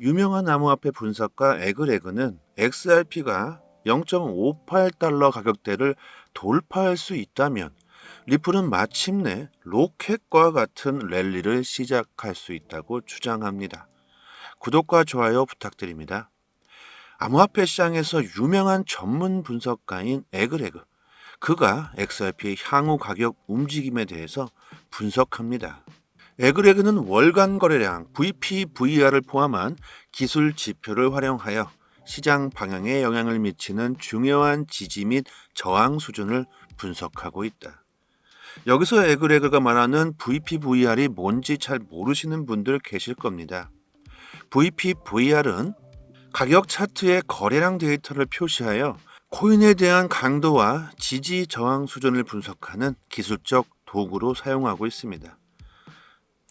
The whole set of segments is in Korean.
유명한 암호화폐 분석가 에그레그는 XRP가 0.58달러 가격대를 돌파할 수 있다면 리플은 마침내 로켓과 같은 랠리를 시작할 수 있다고 주장합니다. 구독과 좋아요 부탁드립니다. 암호화폐 시장에서 유명한 전문 분석가인 에그레그, 그가 XRP의 향후 가격 움직임에 대해서 분석합니다. 에그레그는 월간 거래량 VPVR을 포함한 기술 지표를 활용하여 시장 방향에 영향을 미치는 중요한 지지 및 저항 수준을 분석하고 있다. 여기서 에그레그가 말하는 VPVR이 뭔지 잘 모르시는 분들 계실 겁니다. VPVR은 가격 차트의 거래량 데이터를 표시하여 코인에 대한 강도와 지지 저항 수준을 분석하는 기술적 도구로 사용하고 있습니다.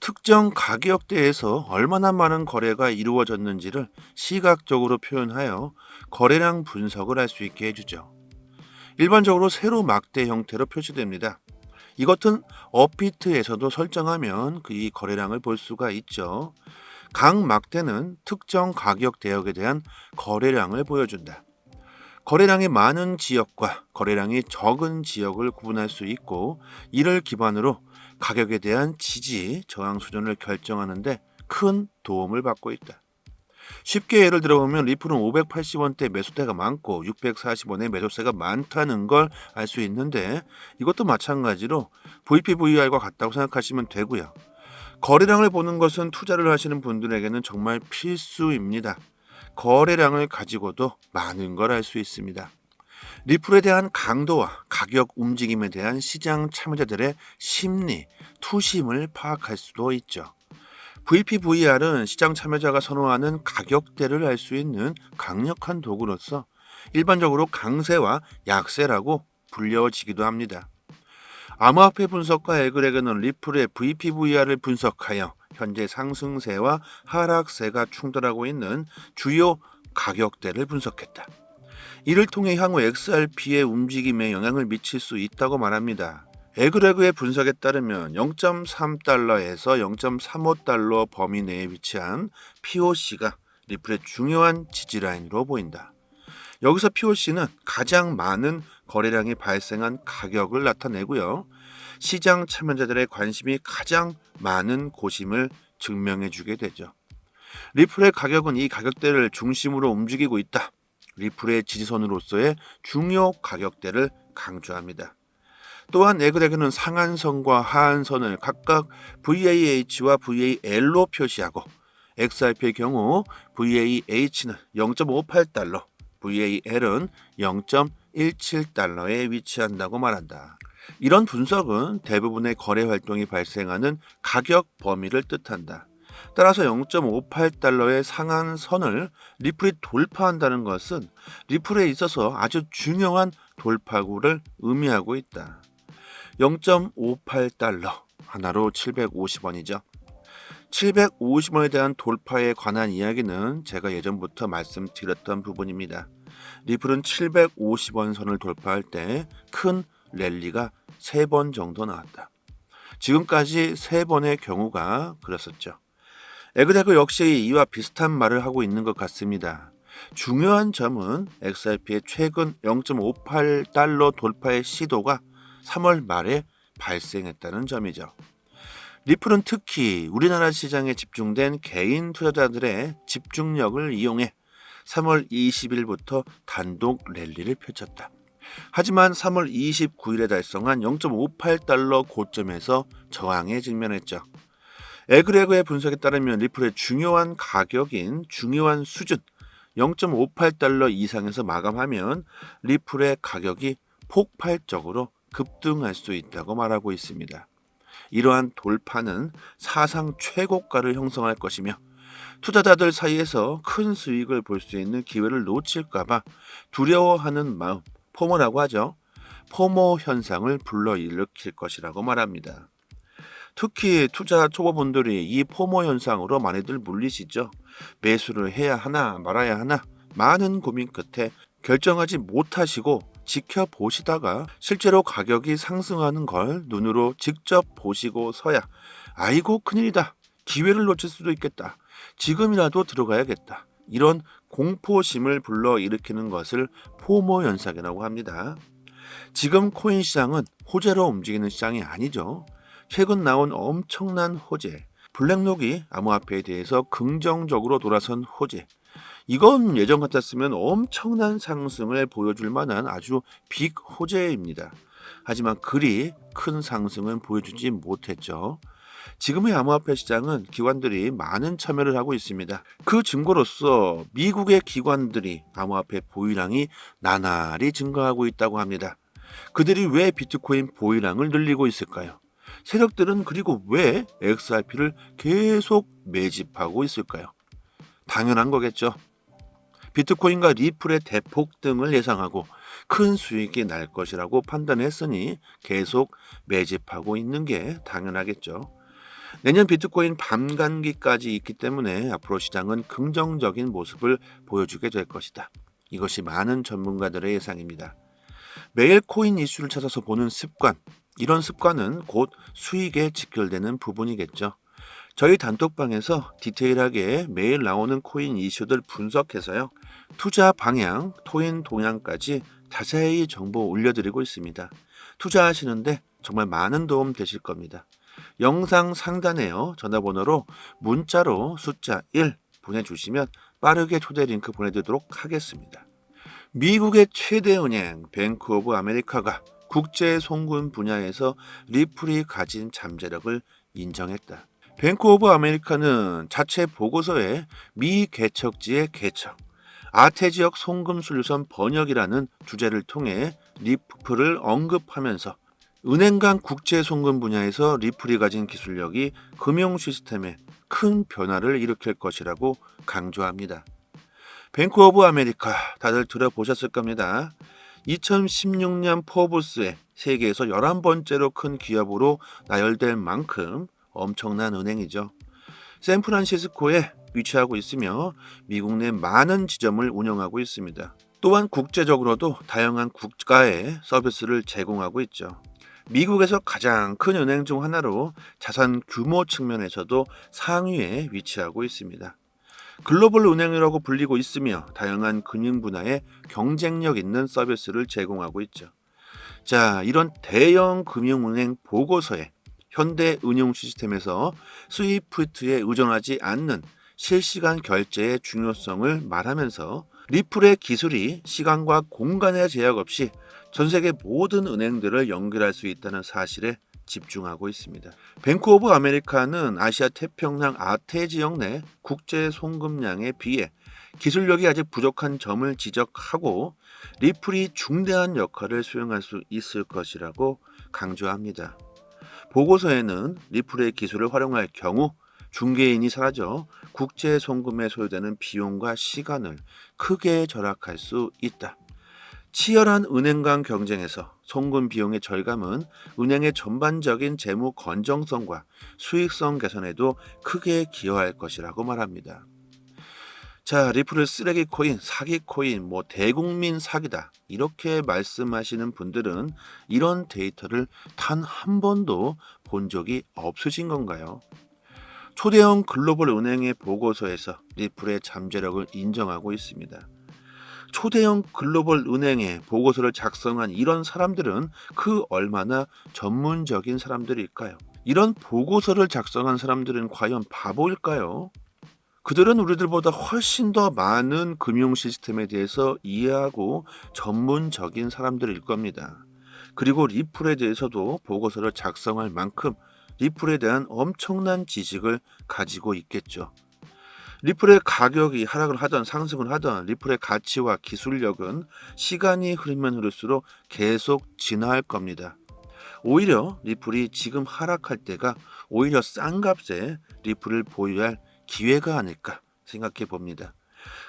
특정 가격대에서 얼마나 많은 거래가 이루어졌는지를 시각적으로 표현하여 거래량 분석을 할 수 있게 해주죠. 일반적으로 세로 막대 형태로 표시됩니다. 이것은 업비트에서도 설정하면 이 거래량을 볼 수가 있죠. 각 막대는 특정 가격 대역에 대한 거래량을 보여준다. 거래량이 많은 지역과 거래량이 적은 지역을 구분할 수 있고, 이를 기반으로 가격에 대한 지지, 저항 수준을 결정하는데 큰 도움을 받고 있다. 쉽게 예를 들어보면 리플은 580원대 매수대가 많고 640원에 매도세가 많다는 걸 알 수 있는데, 이것도 마찬가지로 VPVR과 같다고 생각하시면 되고요. 거래량을 보는 것은 투자를 하시는 분들에게는 정말 필수입니다. 거래량을 가지고도 많은 걸 알 수 있습니다. 리플에 대한 강도와 가격 움직임에 대한 시장 참여자들의 심리, 투심을 파악할 수도 있죠. VPVR은 시장 참여자가 선호하는 가격대를 알 수 있는 강력한 도구로서 일반적으로 강세와 약세라고 불려지기도 합니다. 암호화폐 분석가 에그레그는 리플의 VPVR을 분석하여 현재 상승세와 하락세가 충돌하고 있는 주요 가격대를 분석했다. 이를 통해 향후 XRP의 움직임에 영향을 미칠 수 있다고 말합니다. 에그레그의 분석에 따르면 0.3달러에서 0.35달러 범위 내에 위치한 POC가 리플의 중요한 지지라인으로 보인다. 여기서 POC는 가장 많은 거래량이 발생한 가격을 나타내고요. 시장 참여자들의 관심이 가장 많은 곳임을 증명해 주게 되죠. 리플의 가격은 이 가격대를 중심으로 움직이고 있다. 리플의 지지선으로서의 중요 가격대를 강조합니다. 또한 에그레그는 상한선과 하한선을 각각 VAH와 VAL로 표시하고, XRP의 경우 VAH는 0.58달러, VAL은 0.17달러에 위치한다고 말한다. 이런 분석은 대부분의 거래 활동이 발생하는 가격 범위를 뜻한다. 따라서 0.58달러의 상한선을 리플이 돌파한다는 것은 리플에 있어서 아주 중요한 돌파구를 의미하고 있다. 0.58달러, 하나로 750원이죠. 750원에 대한 돌파에 관한 이야기는 제가 예전부터 말씀드렸던 부분입니다. 리플은 750원 선을 돌파할 때 큰 랠리가 3번 정도 나왔다. 지금까지 3번의 경우가 그랬었죠. 에그레그 역시 이와 비슷한 말을 하고 있는 것 같습니다. 중요한 점은 XRP의 최근 0.58달러 돌파의 시도가 3월 말에 발생했다는 점이죠. 리플은 특히 우리나라 시장에 집중된 개인 투자자들의 집중력을 이용해 3월 20일부터 단독 랠리를 펼쳤다. 하지만 3월 29일에 달성한 0.58달러 고점에서 저항에 직면했죠. 에그레그의 분석에 따르면 리플의 중요한 가격인 중요한 수준 0.58달러 이상에서 마감하면 리플의 가격이 폭발적으로 급등할 수 있다고 말하고 있습니다. 이러한 돌파는 사상 최고가를 형성할 것이며 투자자들 사이에서 큰 수익을 볼 수 있는 기회를 놓칠까봐 두려워하는 마음, 포모라고 하죠. 포모 현상을 불러일으킬 것이라고 말합니다. 특히 투자 초보분들이 이 포모 현상으로 많이들 물리시죠. 매수를 해야 하나 말아야 하나 많은 고민 끝에 결정하지 못하시고 지켜보시다가 실제로 가격이 상승하는 걸 눈으로 직접 보시고서야 아이고 큰일이다, 기회를 놓칠 수도 있겠다, 지금이라도 들어가야겠다. 이런 공포심을 불러일으키는 것을 포모 현상이라고 합니다. 지금 코인 시장은 호재로 움직이는 시장이 아니죠. 최근 나온 엄청난 호재, 블랙록이 암호화폐에 대해서 긍정적으로 돌아선 호재. 이건 예전 같았으면 엄청난 상승을 보여줄 만한 아주 빅 호재입니다. 하지만 그리 큰 상승은 보여주지 못했죠. 지금의 암호화폐 시장은 기관들이 많은 참여를 하고 있습니다. 그 증거로서 미국의 기관들이 암호화폐 보유량이 나날이 증가하고 있다고 합니다. 그들이 왜 비트코인 보유량을 늘리고 있을까요? 세력들은 그리고 왜 XRP를 계속 매집하고 있을까요? 당연한 거겠죠. 비트코인과 리플의 대폭등을 예상하고 큰 수익이 날 것이라고 판단했으니 계속 매집하고 있는 게 당연하겠죠. 내년 비트코인 밤감기까지 있기 때문에 앞으로 시장은 긍정적인 모습을 보여주게 될 것이다. 이것이 많은 전문가들의 예상입니다. 매일 코인 이슈를 찾아서 보는 습관, 이런 습관은 곧 수익에 직결되는 부분이겠죠. 저희 단톡방에서 디테일하게 매일 나오는 코인 이슈들 분석해서요. 투자 방향, 토인 동향까지 자세히 정보 올려드리고 있습니다. 투자하시는데 정말 많은 도움 되실 겁니다. 영상 상단에요. 전화번호로 문자로 숫자 1 보내주시면 빠르게 초대 링크 보내드리도록 하겠습니다. 미국의 최대 은행 뱅크 오브 아메리카가 국제 송금 분야에서 리플이 가진 잠재력을 인정했다. 뱅크 오브 아메리카는 자체 보고서에 미 개척지의 개척, 아태지역 송금 솔루션 번역이라는 주제를 통해 리플을 언급하면서 은행 간 국제 송금 분야에서 리플이 가진 기술력이 금융 시스템에 큰 변화를 일으킬 것이라고 강조합니다. 뱅크 오브 아메리카 다들 들어보셨을 겁니다. 2016년 포브스에 세계에서 11번째로 큰 기업으로 나열될 만큼 엄청난 은행이죠. 샌프란시스코에 위치하고 있으며 미국 내 많은 지점을 운영하고 있습니다. 또한 국제적으로도 다양한 국가에 서비스를 제공하고 있죠. 미국에서 가장 큰 은행 중 하나로 자산 규모 측면에서도 상위에 위치하고 있습니다. 글로벌 은행이라고 불리고 있으며 다양한 금융 분야에 경쟁력 있는 서비스를 제공하고 있죠. 자, 이런 대형 금융은행 보고서에 현대 은용 시스템에서 스위프트에 의존하지 않는 실시간 결제의 중요성을 말하면서 리플의 기술이 시간과 공간의 제약 없이 전 세계 모든 은행들을 연결할 수 있다는 사실에 집중하고 있습니다. 뱅크 오브 아메리카는 아시아 태평양 아태 지역 내 국제 송금량에 비해 기술력이 아직 부족한 점을 지적하고 리플이 중대한 역할을 수행할 수 있을 것이라고 강조합니다. 보고서에는 리플의 기술을 활용할 경우 중개인이 사라져 국제 송금에 소요되는 비용과 시간을 크게 절약할 수 있다. 치열한 은행 간 경쟁에서 송금 비용의 절감은 은행의 전반적인 재무 건정성과 수익성 개선에도 크게 기여할 것이라고 말합니다. 자, 리플을 쓰레기 코인, 사기 코인, 대국민 사기다 이렇게 말씀하시는 분들은 이런 데이터를 단 한 번도 본 적이 없으신 건가요? 초대형 글로벌 은행의 보고서에서 리플의 잠재력을 인정하고 있습니다. 초대형 글로벌 은행의 보고서를 작성한 이런 사람들은 그 얼마나 전문적인 사람들일까요? 이런 보고서를 작성한 사람들은 과연 바보일까요? 그들은 우리들보다 훨씬 더 많은 금융 시스템에 대해서 이해하고 전문적인 사람들일 겁니다. 그리고 리플에 대해서도 보고서를 작성할 만큼 리플에 대한 엄청난 지식을 가지고 있겠죠. 리플의 가격이 하락을 하던 상승을 하던 리플의 가치와 기술력은 시간이 흐르면 흐를수록 계속 진화할 겁니다. 오히려 리플이 지금 하락할 때가 오히려 싼 값에 리플을 보유할 기회가 아닐까 생각해 봅니다.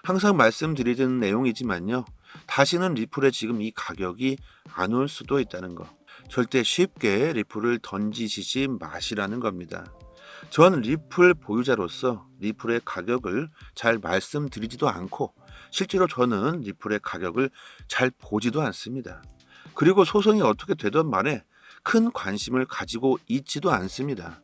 항상 말씀드리는 내용이지만요. 다시는 리플의 지금 이 가격이 안 올 수도 있다는 거. 절대 쉽게 리플을 던지시지 마시라는 겁니다. 전 리플 보유자로서 리플의 가격을 잘 말씀드리지도 않고 실제로 저는 리플의 가격을 잘 보지도 않습니다. 그리고 소송이 어떻게 되던 만에 큰 관심을 가지고 있지도 않습니다.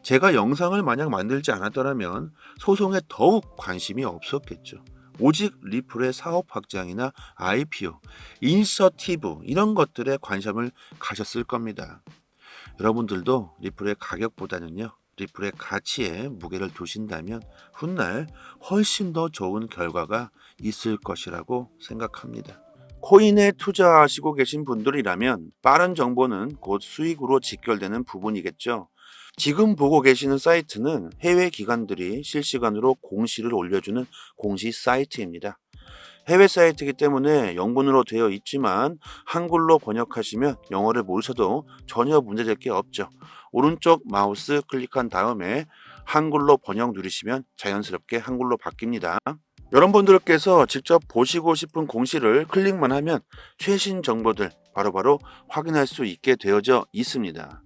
제가 영상을 만약 만들지 않았더라면 소송에 더욱 관심이 없었겠죠. 오직 리플의 사업 확장이나 IPO, 인서티브 이런 것들에 관심을 가졌을 겁니다. 여러분들도 리플의 가격보다는요, 리플의 가치에 무게를 두신다면 훗날 훨씬 더 좋은 결과가 있을 것이라고 생각합니다. 코인에 투자하시고 계신 분들이라면 빠른 정보는 곧 수익으로 직결되는 부분이겠죠. 지금 보고 계시는 사이트는 해외 기관들이 실시간으로 공시를 올려주는 공시 사이트입니다. 해외 사이트이기 때문에 영문으로 되어 있지만 한글로 번역하시면 영어를 모르셔도 전혀 문제될 게 없죠. 오른쪽 마우스 클릭한 다음에 한글로 번역 누르시면 자연스럽게 한글로 바뀝니다. 여러분들께서 직접 보시고 싶은 공시를 클릭만 하면 최신 정보들 바로바로 확인할 수 있게 되어져 있습니다.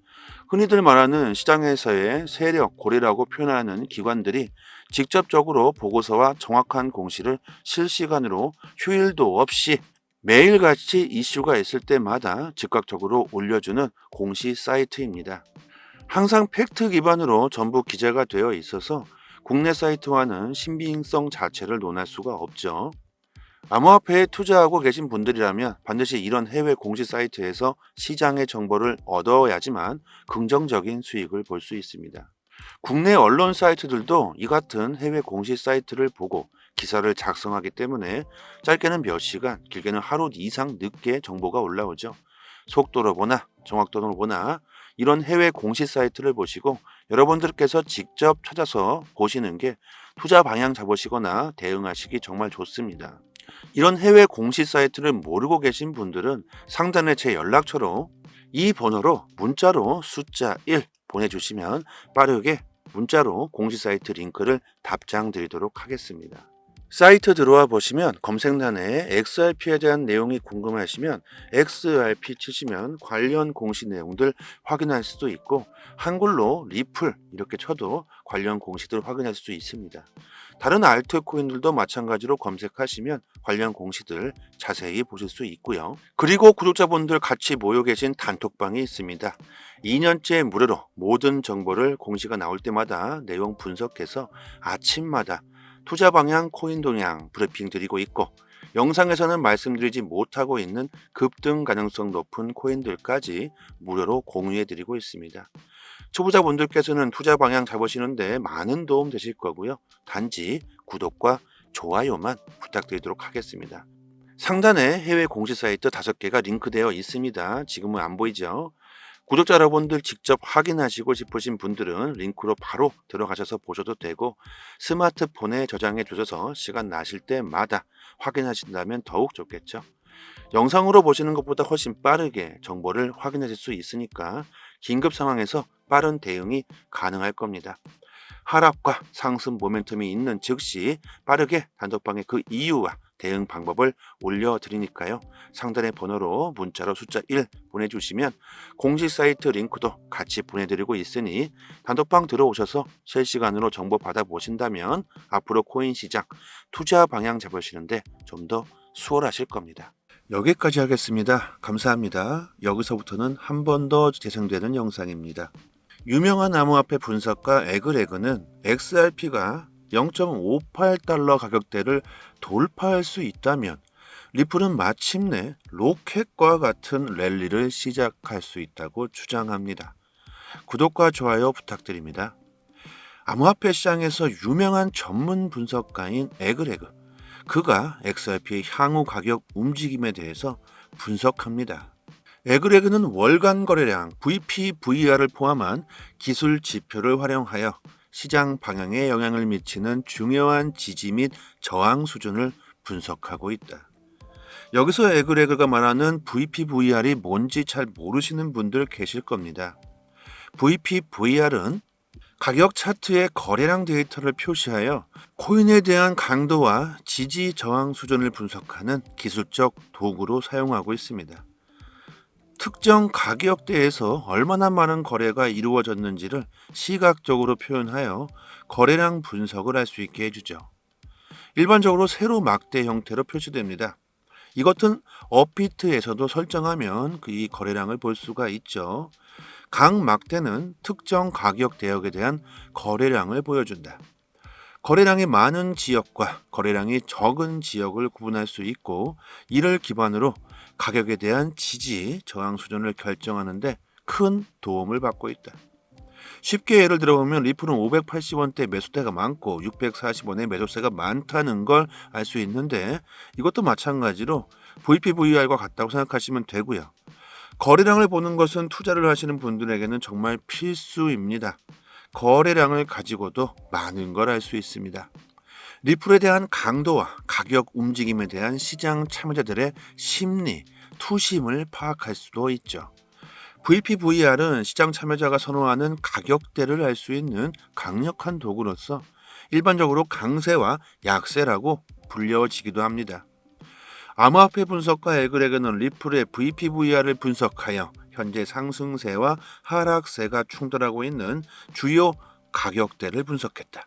흔히들 말하는 시장에서의 세력, 고리라고 표현하는 기관들이 직접적으로 보고서와 정확한 공시를 실시간으로 휴일도 없이 매일같이 이슈가 있을 때마다 즉각적으로 올려주는 공시 사이트입니다. 항상 팩트 기반으로 전부 기재가 되어 있어서 국내 사이트와는 신빙성 자체를 논할 수가 없죠. 암호화폐에 투자하고 계신 분들이라면 반드시 이런 해외 공시 사이트에서 시장의 정보를 얻어야지만 긍정적인 수익을 볼 수 있습니다. 국내 언론 사이트들도 이 같은 해외 공시 사이트를 보고 기사를 작성하기 때문에 짧게는 몇 시간, 길게는 하루 이상 늦게 정보가 올라오죠. 속도로 보나 정확도로 보나 이런 해외 공시 사이트를 보시고 여러분들께서 직접 찾아서 보시는 게 투자 방향 잡으시거나 대응하시기 정말 좋습니다. 이런 해외 공시 사이트를 모르고 계신 분들은 상단에 제 연락처로 이 번호로 문자로 숫자 1 보내주시면 빠르게 문자로 공시 사이트 링크를 답장 드리도록 하겠습니다. 사이트 들어와 보시면 검색란에 XRP에 대한 내용이 궁금하시면 XRP 치시면 관련 공시 내용들 확인할 수도 있고 한글로 리플 이렇게 쳐도 관련 공시들 확인할 수 있습니다. 다른 알트코인들도 마찬가지로 검색하시면 관련 공시들 자세히 보실 수 있고요. 그리고 구독자분들 같이 모여 계신 단톡방이 있습니다. 2년째 무료로 모든 정보를 공시가 나올 때마다 내용 분석해서 아침마다 투자 방향, 코인 동향 브리핑 드리고 있고 영상에서는 말씀드리지 못하고 있는 급등 가능성 높은 코인들까지 무료로 공유해 드리고 있습니다. 초보자분들께서는 투자 방향 잡으시는데 많은 도움 되실 거고요. 단지 구독과 좋아요만 부탁드리도록 하겠습니다. 상단에 해외 공시 사이트 5개가 링크되어 있습니다. 지금은 안 보이죠? 구독자 여러분들 직접 확인하시고 싶으신 분들은 링크로 바로 들어가셔서 보셔도 되고 스마트폰에 저장해 두셔서 시간 나실 때마다 확인하신다면 더욱 좋겠죠. 영상으로 보시는 것보다 훨씬 빠르게 정보를 확인하실 수 있으니까 긴급 상황에서 빠른 대응이 가능할 겁니다. 하락과 상승 모멘텀이 있는 즉시 빠르게 단톡방에 그 이유와 대응 방법을 올려드리니까요. 상단의 번호로 문자로 숫자 1 보내주시면 공식 사이트 링크도 같이 보내드리고 있으니 단톡방 들어오셔서 실시간으로 정보 받아보신다면 앞으로 코인 시장 투자 방향 잡으시는데 좀 더 수월하실 겁니다. 여기까지 하겠습니다. 감사합니다. 여기서부터는 한 번 더 재생되는 영상입니다. 유명한 암호화폐 분석가 에그레그는 XRP가 0.58달러 가격대를 돌파할 수 있다면 리플은 마침내 로켓과 같은 랠리를 시작할 수 있다고 주장합니다. 구독과 좋아요 부탁드립니다. 암호화폐 시장에서 유명한 전문 분석가인 에그레그, 그가 XRP의 향후 가격 움직임에 대해서 분석합니다. 에그레그는 월간 거래량 VPVR을 포함한 기술 지표를 활용하여 시장 방향에 영향을 미치는 중요한 지지 및 저항 수준을 분석하고 있다. 여기서 에그레그가 말하는 VPVR이 뭔지 잘 모르시는 분들 계실 겁니다. VPVR은 가격 차트의 거래량 데이터를 표시하여 코인에 대한 강도와 지지 저항 수준을 분석하는 기술적 도구로 사용하고 있습니다. 특정 가격대에서 얼마나 많은 거래가 이루어졌는지를 시각적으로 표현하여 거래량 분석을 할 수 있게 해주죠. 일반적으로 세로 막대 형태로 표시됩니다. 이것은 업비트에서도 설정하면 이 거래량을 볼 수가 있죠. 강막대는 특정 가격 대역에 대한 거래량을 보여준다. 거래량이 많은 지역과 거래량이 적은 지역을 구분할 수 있고, 이를 기반으로 가격에 대한 지지, 저항 수준을 결정하는데 큰 도움을 받고 있다. 쉽게 예를 들어보면 리플은 580원대 매수대가 많고 640원에 매도세가 많다는 걸 알 수 있는데, 이것도 마찬가지로 VPVR과 같다고 생각하시면 되고요. 거래량을 보는 것은 투자를 하시는 분들에게는 정말 필수입니다. 거래량을 가지고도 많은 걸 알 수 있습니다. 리플에 대한 강도와 가격 움직임에 대한 시장 참여자들의 심리, 투심을 파악할 수도 있죠. VPVR은 시장 참여자가 선호하는 가격대를 알 수 있는 강력한 도구로서 일반적으로 강세와 약세라고 불려지기도 합니다. 암호화폐 분석가 에그레그는 리플의 VPVR을 분석하여 현재 상승세와 하락세가 충돌하고 있는 주요 가격대를 분석했다.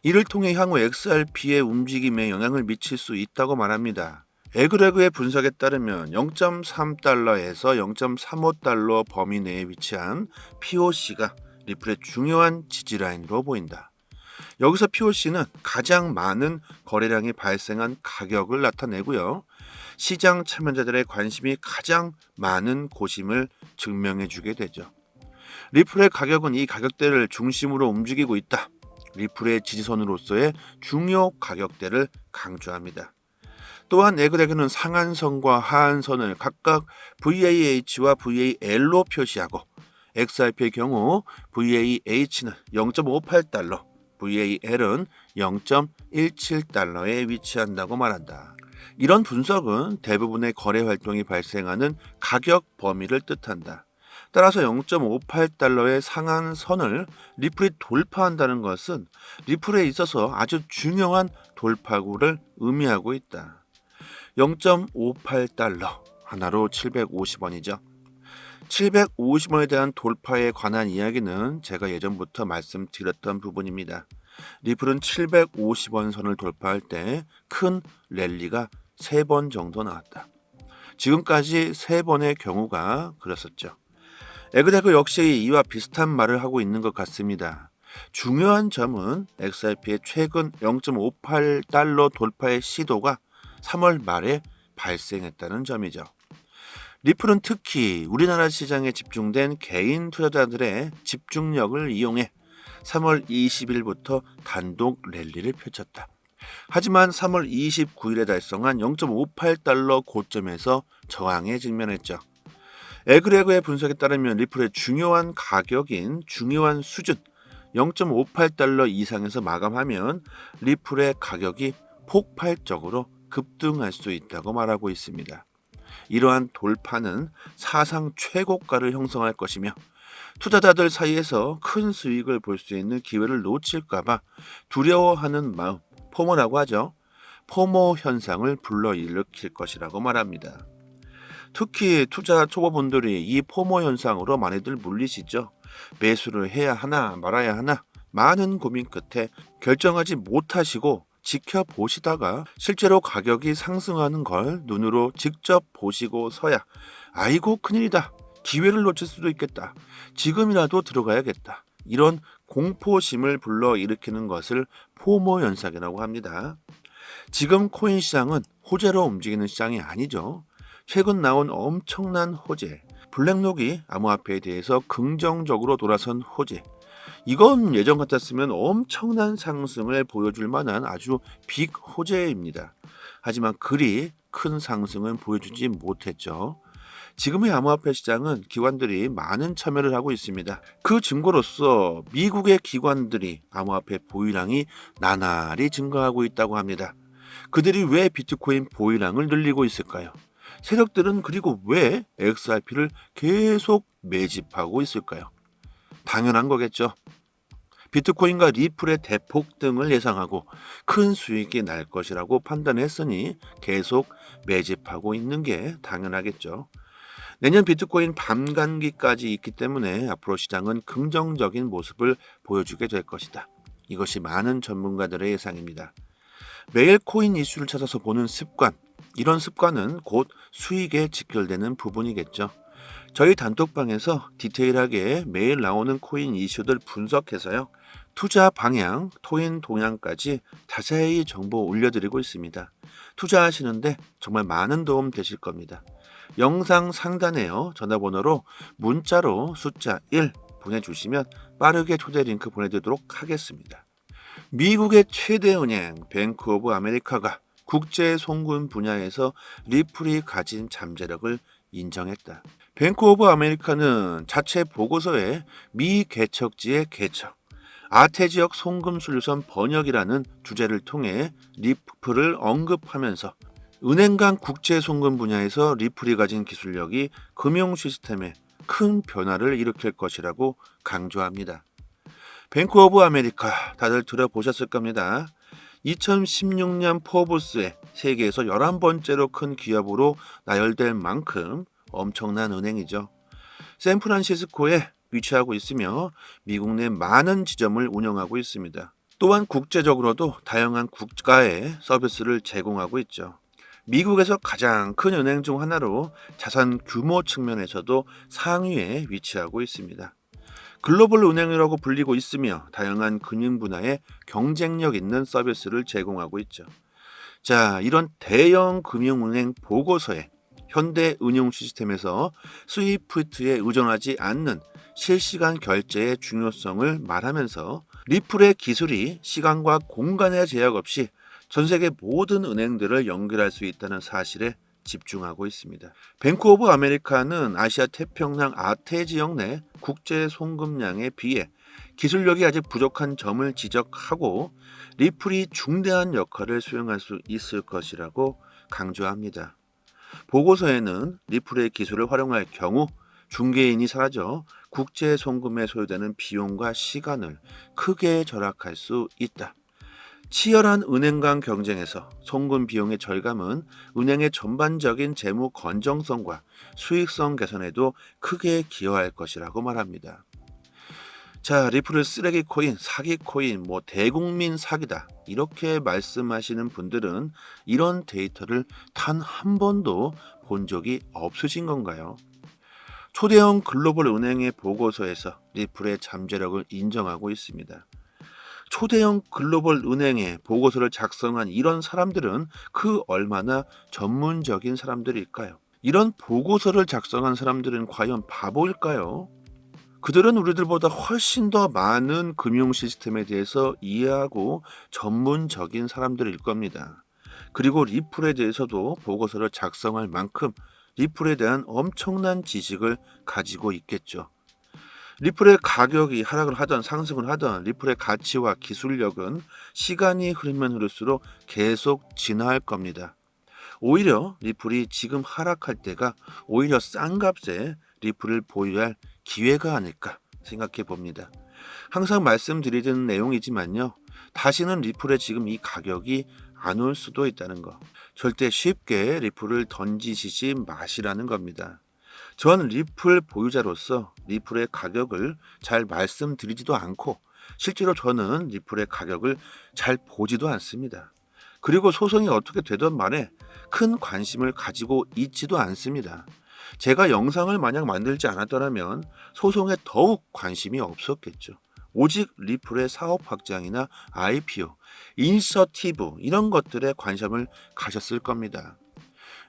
이를 통해 향후 XRP의 움직임에 영향을 미칠 수 있다고 말합니다. 에그레그의 분석에 따르면 0.3달러에서 0.35달러 범위 내에 위치한 POC가 리플의 중요한 지지라인으로 보인다. 여기서 POC는 가장 많은 거래량이 발생한 가격을 나타내고요. 시장 참여자들의 관심이 가장 많은 곳임을 증명해 주게 되죠. 리플의 가격은 이 가격대를 중심으로 움직이고 있다. 리플의 지지선으로서의 중요 가격대를 강조합니다. 또한 에그레그는 상한선과 하한선을 각각 VAH와 VAL로 표시하고, XRP의 경우 VAH는 0.58달러, VAL은 0.17달러에 위치한다고 말한다. 이런 분석은 대부분의 거래 활동이 발생하는 가격 범위를 뜻한다. 따라서 0.58달러의 상한선을 리플이 돌파한다는 것은 리플에 있어서 아주 중요한 돌파구를 의미하고 있다. 0.58달러 하나로 750원이죠. 750원에 대한 돌파에 관한 이야기는 제가 예전부터 말씀드렸던 부분입니다. 리플은 750원 선을 돌파할 때 큰 랠리가 3번 정도 나왔다. 지금까지 3번의 경우가 그랬었죠. 에그레그 역시 이와 비슷한 말을 하고 있는 것 같습니다. 중요한 점은 XRP의 최근 0.58달러 돌파의 시도가 3월 말에 발생했다는 점이죠. 리플은 특히 우리나라 시장에 집중된 개인 투자자들의 집중력을 이용해 3월 20일부터 단독 랠리를 펼쳤다. 하지만 3월 29일에 달성한 0.58달러 고점에서 저항에 직면했죠. 에그레그의 분석에 따르면 리플의 중요한 가격인 중요한 수준 0.58달러 이상에서 마감하면 리플의 가격이 폭발적으로 급등할 수 있다고 말하고 있습니다. 이러한 돌파는 사상 최고가를 형성할 것이며 투자자들 사이에서 큰 수익을 볼 수 있는 기회를 놓칠까봐 두려워하는 마음, 포모라고 하죠. 포모 현상을 불러일으킬 것이라고 말합니다. 특히 투자 초보분들이 이 포모 현상으로 많이들 물리시죠. 매수를 해야 하나 말아야 하나 많은 고민 끝에 결정하지 못하시고 지켜보시다가 실제로 가격이 상승하는 걸 눈으로 직접 보시고서야 아이고 큰일이다. 기회를 놓칠 수도 있겠다. 지금이라도 들어가야겠다. 이런 공포심을 불러일으키는 것을 포모 현상이라고 합니다. 지금 코인 시장은 호재로 움직이는 시장이 아니죠. 최근 나온 엄청난 호재, 블랙록이 암호화폐에 대해서 긍정적으로 돌아선 호재, 이건 예전 같았으면 엄청난 상승을 보여줄 만한 아주 빅 호재입니다. 하지만 그리 큰 상승은 보여주지 못했죠. 지금의 암호화폐 시장은 기관들이 많은 참여를 하고 있습니다. 그 증거로서 미국의 기관들이 암호화폐 보유량이 나날이 증가하고 있다고 합니다. 그들이 왜 비트코인 보유량을 늘리고 있을까요? 세력들은 그리고 왜 XRP를 계속 매집하고 있을까요? 당연한 거겠죠. 비트코인과 리플의 대폭등을 예상하고 큰 수익이 날 것이라고 판단했으니 계속 매집하고 있는 게 당연하겠죠. 내년 비트코인 밤감기까지 있기 때문에 앞으로 시장은 긍정적인 모습을 보여주게 될 것이다. 이것이 많은 전문가들의 예상입니다. 매일 코인 이슈를 찾아서 보는 습관, 이런 습관은 곧 수익에 직결되는 부분이겠죠. 저희 단톡방에서 디테일하게 매일 나오는 코인 이슈들 분석해서요. 투자 방향, 토인 동향까지 자세히 정보 올려드리고 있습니다. 투자하시는데 정말 많은 도움 되실 겁니다. 영상 상단에요. 전화번호로 문자로 숫자 1 보내주시면 빠르게 초대 링크 보내드리도록 하겠습니다. 미국의 최대 은행 뱅크 오브 아메리카가 국제 송금 분야에서 리플이 가진 잠재력을 인정했다. 뱅크 오브 아메리카는 자체 보고서에 미 개척지의 개척, 아태 지역 송금 솔루션 번역이라는 주제를 통해 리플을 언급하면서 은행 간 국제 송금 분야에서 리플이 가진 기술력이 금융 시스템에 큰 변화를 일으킬 것이라고 강조합니다. 뱅크 오브 아메리카 다들 들어보셨을 겁니다. 2016년 포브스에 세계에서 11번째로 큰 기업으로 나열될 만큼 엄청난 은행이죠. 샌프란시스코에 위치하고 있으며 미국 내 많은 지점을 운영하고 있습니다. 또한 국제적으로도 다양한 국가의 서비스를 제공하고 있죠. 미국에서 가장 큰 은행 중 하나로 자산 규모 측면에서도 상위에 위치하고 있습니다. 글로벌 은행이라고 불리고 있으며 다양한 금융 분야에 경쟁력 있는 서비스를 제공하고 있죠. 자, 이런 대형 금융은행 보고서에 현대 은용 시스템에서 스위프트에 의존하지 않는 실시간 결제의 중요성을 말하면서 리플의 기술이 시간과 공간의 제약 없이 전 세계 모든 은행들을 연결할 수 있다는 사실에 집중하고 있습니다. 뱅크 오브 아메리카는 아시아 태평양 아태 지역 내 국제 송금량에 비해 기술력이 아직 부족한 점을 지적하고 리플이 중대한 역할을 수행할 수 있을 것이라고 강조합니다. 보고서에는 리플의 기술을 활용할 경우 중개인이 사라져 국제 송금에 소요되는 비용과 시간을 크게 절약할 수 있다. 치열한 은행 간 경쟁에서 송금 비용의 절감은 은행의 전반적인 재무 건정성과 수익성 개선에도 크게 기여할 것이라고 말합니다. 자, 리플을 쓰레기 코인, 사기 코인, 대국민 사기다 이렇게 말씀하시는 분들은 이런 데이터를 단 한 번도 본 적이 없으신 건가요? 초대형 글로벌 은행의 보고서에서 리플의 잠재력을 인정하고 있습니다. 초대형 글로벌 은행의 보고서를 작성한 이런 사람들은 그 얼마나 전문적인 사람들일까요? 이런 보고서를 작성한 사람들은 과연 바보일까요? 그들은 우리들보다 훨씬 더 많은 금융 시스템에 대해서 이해하고 전문적인 사람들일 겁니다. 그리고 리플에 대해서도 보고서를 작성할 만큼 리플에 대한 엄청난 지식을 가지고 있겠죠. 리플의 가격이 하락을 하던 상승을 하던 리플의 가치와 기술력은 시간이 흐르면 흐를수록 계속 진화할 겁니다. 오히려 리플이 지금 하락할 때가 오히려 싼 값에 리플을 보유할 기회가 아닐까 생각해 봅니다. 항상 말씀드리는 내용이지만요. 다시는 리플의 지금 이 가격이 안 올 수도 있다는 거. 절대 쉽게 리플을 던지시지 마시라는 겁니다. 전 리플 보유자로서 리플의 가격을 잘 말씀드리지도 않고 실제로 저는 리플의 가격을 잘 보지도 않습니다. 그리고 소송이 어떻게 되든 간에 큰 관심을 가지고 있지도 않습니다. 제가 영상을 만약 만들지 않았더라면 소송에 더욱 관심이 없었겠죠. 오직 리플의 사업 확장이나 IPO, 인서티브 이런 것들에 관심을 가졌을 겁니다.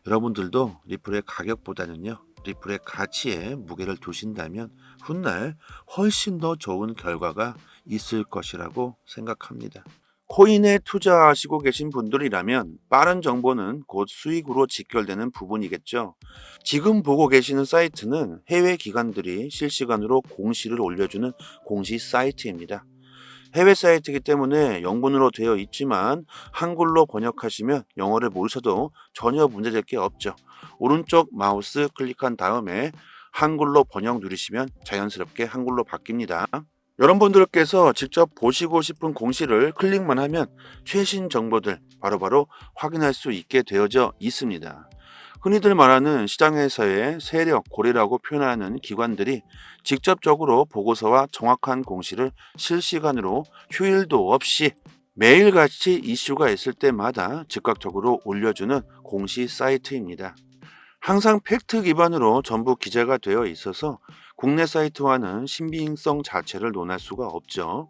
여러분들도 리플의 가격보다는요. 리플의 가치에 무게를 두신다면 훗날 훨씬 더 좋은 결과가 있을 것이라고 생각합니다. 코인에 투자하시고 계신 분들이라면 빠른 정보는 곧 수익으로 직결되는 부분이겠죠. 지금 보고 계시는 사이트는 해외 기관들이 실시간으로 공시를 올려주는 공시 사이트입니다. 해외 사이트이기 때문에 영문으로 되어 있지만 한글로 번역하시면 영어를 모르셔도 전혀 문제될 게 없죠. 오른쪽 마우스 클릭한 다음에 한글로 번역 누르시면 자연스럽게 한글로 바뀝니다. 여러분들께서 직접 보시고 싶은 공시를 클릭만 하면 최신 정보들 바로바로 확인할 수 있게 되어져 있습니다. 흔히들 말하는 시장에서의 세력, 고리라고 표현하는 기관들이 직접적으로 보고서와 정확한 공시를 실시간으로 휴일도 없이 매일같이 이슈가 있을 때마다 즉각적으로 올려주는 공시 사이트입니다. 항상 팩트 기반으로 전부 기재가 되어 있어서 국내 사이트와는 신빙성 자체를 논할 수가 없죠.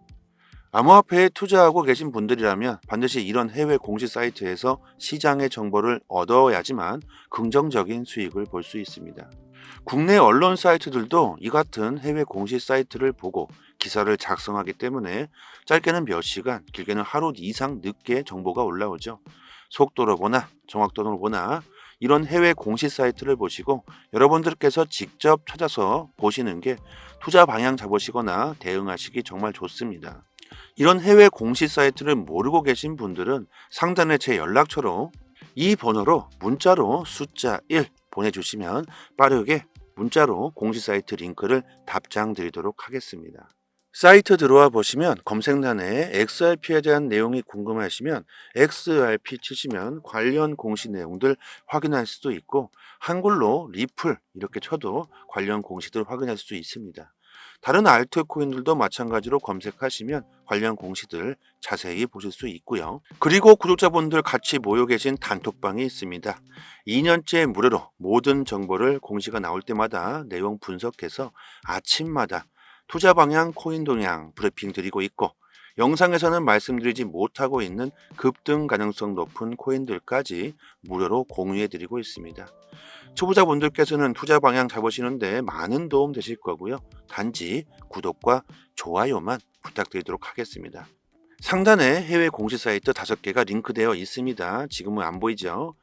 암호화폐에 투자하고 계신 분들이라면 반드시 이런 해외 공시 사이트에서 시장의 정보를 얻어야지만 긍정적인 수익을 볼 수 있습니다. 국내 언론 사이트들도 이 같은 해외 공시 사이트를 보고 기사를 작성하기 때문에 짧게는 몇 시간, 길게는 하루 이상 늦게 정보가 올라오죠. 속도로 보나 정확도로 보나 이런 해외 공시 사이트를 보시고 여러분들께서 직접 찾아서 보시는 게 투자 방향 잡으시거나 대응하시기 정말 좋습니다. 이런 해외 공시 사이트를 모르고 계신 분들은 상단에 제 연락처로 이 번호로 문자로 숫자 1 보내주시면 빠르게 문자로 공시 사이트 링크를 답장 드리도록 하겠습니다. 사이트 들어와 보시면 검색란에 XRP에 대한 내용이 궁금하시면 XRP 치시면 관련 공시 내용들 확인할 수도 있고 한글로 리플 이렇게 쳐도 관련 공시들 확인할 수 있습니다. 다른 알트코인들도 마찬가지로 검색하시면 관련 공시들 자세히 보실 수 있고요. 그리고 구독자분들 같이 모여 계신 단톡방이 있습니다. 2년째 무료로 모든 정보를 공시가 나올 때마다 내용 분석해서 아침마다 투자 방향, 코인 동향 브리핑 드리고 있고 영상에서는 말씀드리지 못하고 있는 급등 가능성 높은 코인들까지 무료로 공유해 드리고 있습니다. 초보자분들께서는 투자 방향 잡으시는데 많은 도움 되실 거고요. 단지 구독과 좋아요만 부탁드리도록 하겠습니다. 상단에 해외 공시 사이트 5개가 링크되어 있습니다. 지금은 안 보이죠?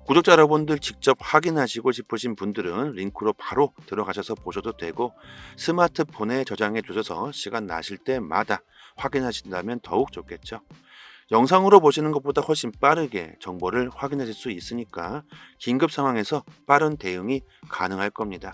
구독자 여러분들 직접 확인하시고 싶으신 분들은 링크로 바로 들어가셔서 보셔도 되고 스마트폰에 저장해 두셔서 시간 나실 때마다 확인하신다면 더욱 좋겠죠. 영상으로 보시는 것보다 훨씬 빠르게 정보를 확인하실 수 있으니까 긴급 상황에서 빠른 대응이 가능할 겁니다.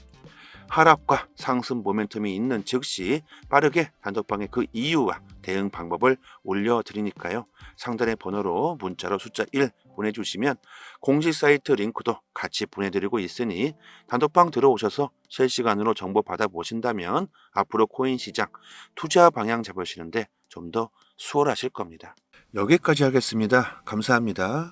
하락과 상승 모멘텀이 있는 즉시 빠르게 단톡방에 그 이유와 대응 방법을 올려드리니까요. 상단의 번호로 문자로 숫자 1 보내주시면 공식 사이트 링크도 같이 보내드리고 있으니 단톡방 들어오셔서 실시간으로 정보 받아보신다면 앞으로 코인 시장 투자 방향 잡으시는데 좀 더 수월하실 겁니다. 여기까지 하겠습니다. 감사합니다.